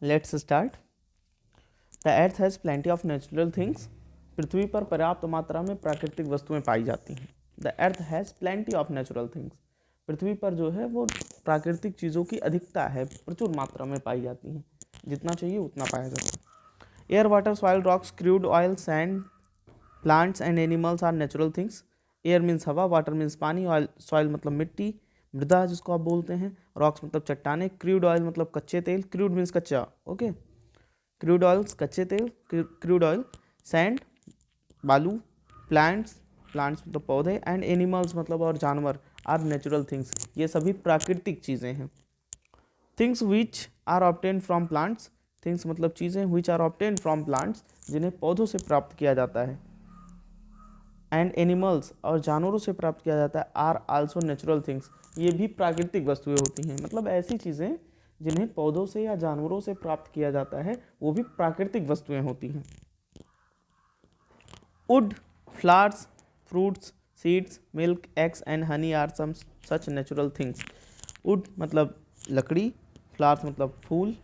Let's start. The earth has plenty of natural things. पृथ्वी पर पर्याप्त मात्रा में प्राकृतिक वस्तुएं पाई जाती हैं। The earth has plenty of natural things. पृथ्वी पर जो है वो प्राकृतिक चीज़ों की अधिकता है, प्रचुर मात्रा में पाई जाती हैं, जितना चाहिए उतना पाया जाता है। Air, water, soil, rocks, crude oil, sand, plants and animals are natural things. Air means हवा, वाटर मीन्स पानी, ऑयल सॉइल मतलब मिट्टी, मृदा जिसको आप बोलते हैं, रॉक्स मतलब चट्टाने, क्रूड ऑयल मतलब कच्चे तेल, क्रूड मीन्स कच्चा, ओके, क्रूड ऑयल्स कच्चे तेल, क्रूड ऑयल, सैंड बालू, प्लांट्स मतलब पौधे, एंड एनिमल्स मतलब और जानवर आर नेचुरल थिंग्स, ये सभी प्राकृतिक चीज़ें हैं। Things which are obtain from plants, things मतलब चीज़ें, which are obtain from plants जिन्हें पौधों से प्राप्त किया जाता है, एंड एनिमल्स और जानवरों से प्राप्त किया जाता है, आर आल्सो नेचुरल थिंग्स, ये भी प्राकृतिक वस्तुएं होती हैं। मतलब ऐसी चीज़ें जिन्हें पौधों से या जानवरों से प्राप्त किया जाता है वो भी प्राकृतिक वस्तुएं होती हैं। Wood, flowers, fruits, seeds, milk, eggs and honey are some such natural things. Wood मतलब लकड़ी, फ्लावर्स मतलब फूल,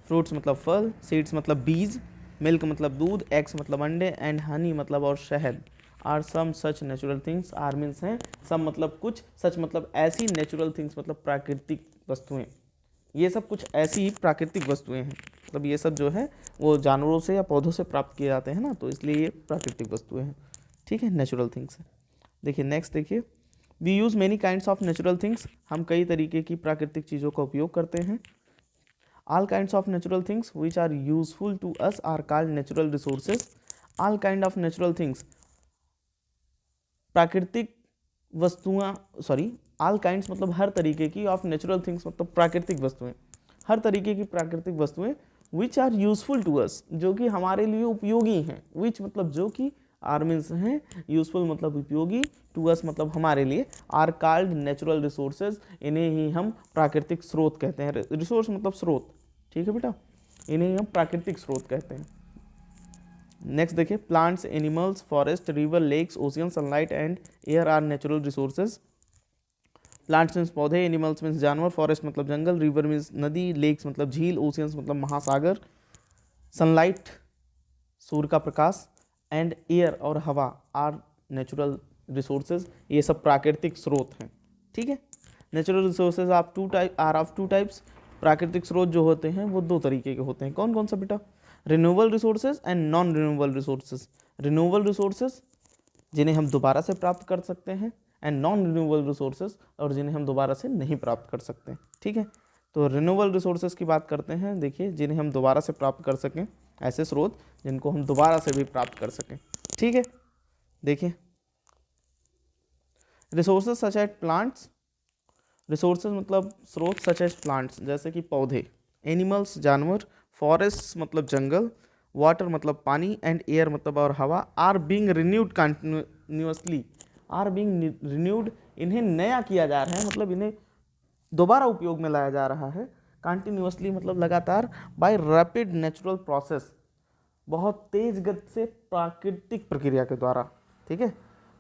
फ्रूट्स मतलब फल, सीड्स मतलब बीज, मिल्क मतलब दूध, एग्स मतलब अंडे, एंड हनी मतलब और शहद are some such natural things. Are means हैं सम मतलब कुछ, सच मतलब ऐसी, नेचुरल थिंग्स मतलब प्राकृतिक वस्तुएं। ये सब कुछ ऐसी ही प्राकृतिक वस्तुएं हैं, मतलब ये सब जो है वो जानवरों से या पौधों से प्राप्त किए जाते हैं ना, तो इसलिए ये प्राकृतिक वस्तुएं हैं, ठीक है, नेचुरल थिंग्स है। देखिए नेक्स्ट, देखिए we use many kinds of natural things, हम कई तरीके की प्राकृतिक चीज़ों का उपयोग करते हैं। All kinds of natural things which are useful to us are called natural resources. All kind of natural things, प्राकृतिक वस्तुआं, सॉरी, all kinds मतलब हर तरीके की, ऑफ नेचुरल थिंग्स मतलब प्राकृतिक वस्तुएं, हर तरीके की प्राकृतिक वस्तुएं, which are useful to us जो कि हमारे लिए उपयोगी हैं, which मतलब जो कि, आर मीन्स हैं, यूजफुल मतलब उपयोगी, टू अस मतलब हमारे लिए, आर कॉल्ड नेचुरल रिसोर्सेज, इन्हें ही हम प्राकृतिक स्रोत कहते हैं। रिसोर्स मतलब स्रोत, ठीक है बेटा, इन्हें हम प्राकृतिक स्रोत कहते हैं। नेक्स्ट देखिए, plants, animals, forest, river, lakes, ocean, sunlight and air are natural resources. Plants means पौधे, एनिमल्स मीन्स जानवर, फॉरेस्ट मतलब जंगल, रिवर मीन्स नदी, लेक्स मतलब झील, ओशियंस मतलब महासागर, सनलाइट सूर्य का प्रकाश, एंड एयर और हवा आर नेचुरल रिसोर्सेज, ये सब प्राकृतिक स्रोत हैं, ठीक है। Natural resources of two types, प्राकृतिक स्रोत जो होते हैं वो दो तरीके के होते हैं। कौन कौन सा बेटा? Renewable resources and non renewable resources. Renewable resources जिन्हें हम दोबारा से प्राप्त कर सकते हैं, एंड नॉन रिन्यूएबल रिसोर्सेज और जिन्हें हम दोबारा से नहीं प्राप्त कर सकते हैं, ठीक है। तो रिन्यूएबल रिसोर्सेज की बात करते हैं, देखिए जिन्हें हम दोबारा से प्राप्त कर सकें, ऐसे स्रोत जिनको हम दोबारा से भी प्राप्त कर सकें, ठीक है। देखिए resources such as plants, resources मतलब स्रोत, सच एज प्लांट्स जैसे कि पौधे, एनिमल्स जानवर, फॉरेस्ट मतलब जंगल, वाटर मतलब पानी, एंड एयर मतलब और हवा, are being renewed continuously, are being renewed इन्हें नया किया जा रहा है, मतलब इन्हें दोबारा उपयोग में लाया जा रहा है, कंटिन्यूअसली मतलब लगातार, बाय रैपिड नेचुरल प्रोसेस, बहुत तेज गति से प्राकृतिक प्रक्रिया के द्वारा, ठीक है,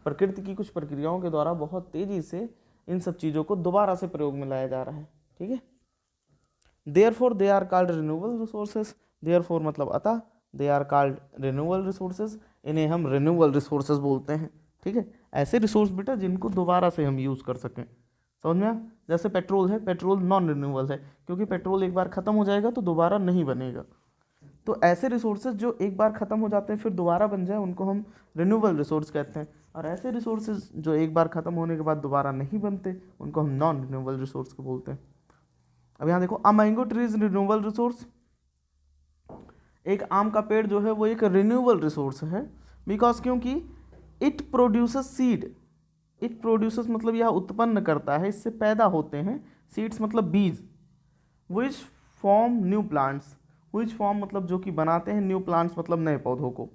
प्रकृति की कुछ प्रक्रियाओं के द्वारा बहुत तेजी से इन सब चीज़ों को दोबारा से प्रयोग में लाया जा रहा है, ठीक है। Therefore they are called renewable resources, therefore मतलब अतः, they are called renewable resources, इन्हें हम रिन्यूएबल रिसोर्सेज बोलते हैं, ठीक है। ऐसे रिसोर्स बेटा जिनको दोबारा से हम यूज़ कर सकें, समझ में आया? जैसे पेट्रोल है, पेट्रोल नॉन रिन्यूएबल है क्योंकि पेट्रोल एक बार ख़त्म हो जाएगा तो दोबारा नहीं बनेगा। तो ऐसे रिसोर्सेज जो एक बार ख़त्म हो जाते हैं फिर दोबारा बन जाए उनको हम रिन्यूएबल रिसोर्स कहते हैं, और ऐसे रिसोर्सेज जो एक बार ख़त्म होने के बाद दोबारा नहीं बनते उनको हम नॉन रिन्यूएबल रिसोर्स को बोलते हैं। अब यहाँ देखो, a mango tree is renewable resource, एक आम का पेड़ जो है वो एक रिन्यूएबल रिसोर्स है, बिकॉज क्योंकि it produces seed, it produces मतलब यह उत्पन्न करता है, इससे पैदा होते हैं, सीड्स मतलब बीज, which form new plants, which form मतलब जो कि बनाते हैं, न्यू प्लांट्स मतलब नए पौधों को।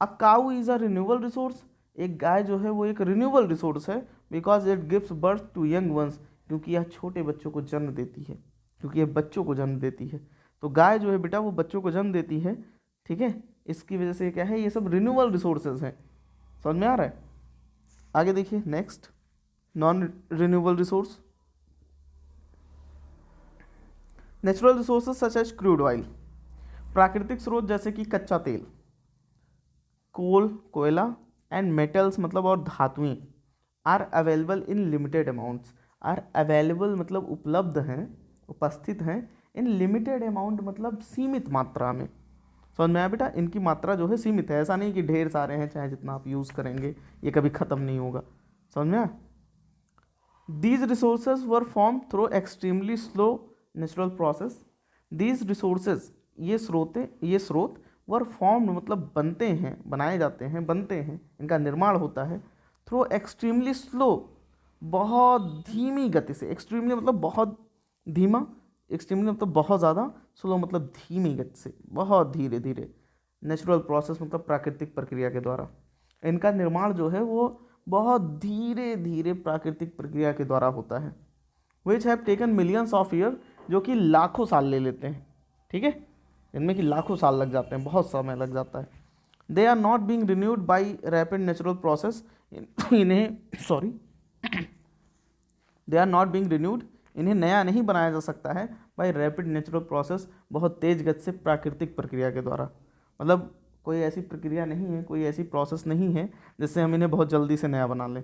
A cow is a renewable resource, एक गाय जो है वो एक रिन्यूएबल रिसोर्स है, because it gives birth to young ones, क्योंकि यह छोटे बच्चों को जन्म देती है, क्योंकि यह बच्चों को जन्म देती है। तो गाय जो है बेटा वो बच्चों को जन्म देती है, ठीक है, इसकी वजह से क्या है, ये सब रिन्यूएबल रिसोर्सेज हैं, समझ में आ रहा है? आगे देखिए next, non renewable resource, natural resources such as crude oil, प्राकृतिक स्रोत जैसे कि कच्चा तेल, कोल कोयला एंड मेटल्स मतलब और धातुएं are available in limited amounts. Are available मतलब उपलब्ध हैं, उपस्थित हैं, इन लिमिटेड अमाउंट मतलब सीमित मात्रा में। समझ में आया बेटा, इनकी मात्रा जो है सीमित है, ऐसा नहीं कि ढेर सारे हैं, चाहे जितना आप यूज़ करेंगे ये कभी ख़त्म नहीं होगा। समझ में आया। These resources were form through extremely slow natural process. These resources ये स्रोत वर फॉर्म्ड मतलब बनते हैं, बनाए जाते हैं, बनते हैं, इनका निर्माण होता है थ्रू एक्सट्रीमली स्लो, बहुत धीमी गति से। एक्सट्रीमली मतलब बहुत धीमा, एक्सट्रीमली मतलब बहुत ज़्यादा, स्लो मतलब धीमी गति से, बहुत धीरे धीरे। नेचुरल प्रोसेस मतलब प्राकृतिक प्रक्रिया के द्वारा इनका निर्माण जो है वो बहुत धीरे धीरे प्राकृतिक प्रक्रिया के द्वारा होता है। Which have taken millions of year, जो कि लाखों साल ले लेते हैं, ठीक है, इनमें कि लाखों साल लग जाते हैं, बहुत समय लग जाता है। They are not being renewed by rapid natural process, इन्हें sorry they are not being renewed, इन्हें नया नहीं बनाया जा सकता है बाई रैपिड नेचुरल प्रोसेस, बहुत तेज गति से प्राकृतिक प्रक्रिया के द्वारा। मतलब कोई ऐसी प्रक्रिया नहीं है, कोई ऐसी प्रोसेस नहीं है जिससे हम इन्हें बहुत जल्दी से नया बना लें।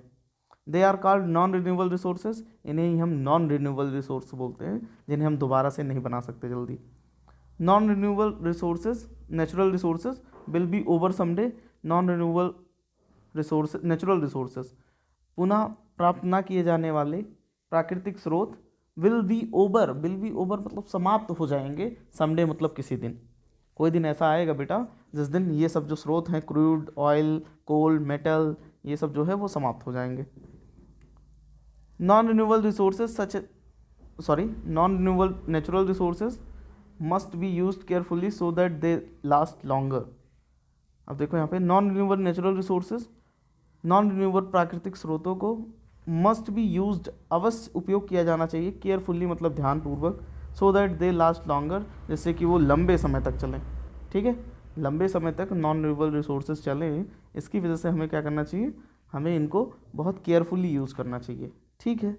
They are called non renewable resources, इन्हें ही हम नॉन रिन्यूएबल रिसोर्स बोलते हैं, जिन्हें हम दोबारा से नहीं बना सकते जल्दी। Non renewable resources natural resources will be over someday. Non renewable resources natural resources पुनः प्राप्त न किए जाने वाले प्राकृतिक स्रोत विल बी ओवर मतलब समाप्त हो जाएंगे, समडे मतलब किसी दिन। कोई दिन ऐसा आएगा बेटा जिस दिन ये सब जो स्रोत हैं, क्रूड ऑयल, कोल, मेटल, ये सब जो है वो समाप्त हो जाएंगे। Non renewable resources non renewable natural resources must be used carefully so that they last longer. अब देखो यहाँ पे non renewable natural resources, non renewable प्राकृतिक स्रोतों को मस्ट बी यूज्ड अवश्य उपयोग किया जाना चाहिए, केयरफुली मतलब ध्यानपूर्वक, so that they last longer जिससे कि वो लंबे समय तक चलें, ठीक है, लंबे समय तक नॉन रिन्यूएबल रिसोर्सेज चलें। इसकी वजह से हमें क्या करना चाहिए, हमें इनको बहुत केयरफुली यूज़ करना चाहिए, ठीक है।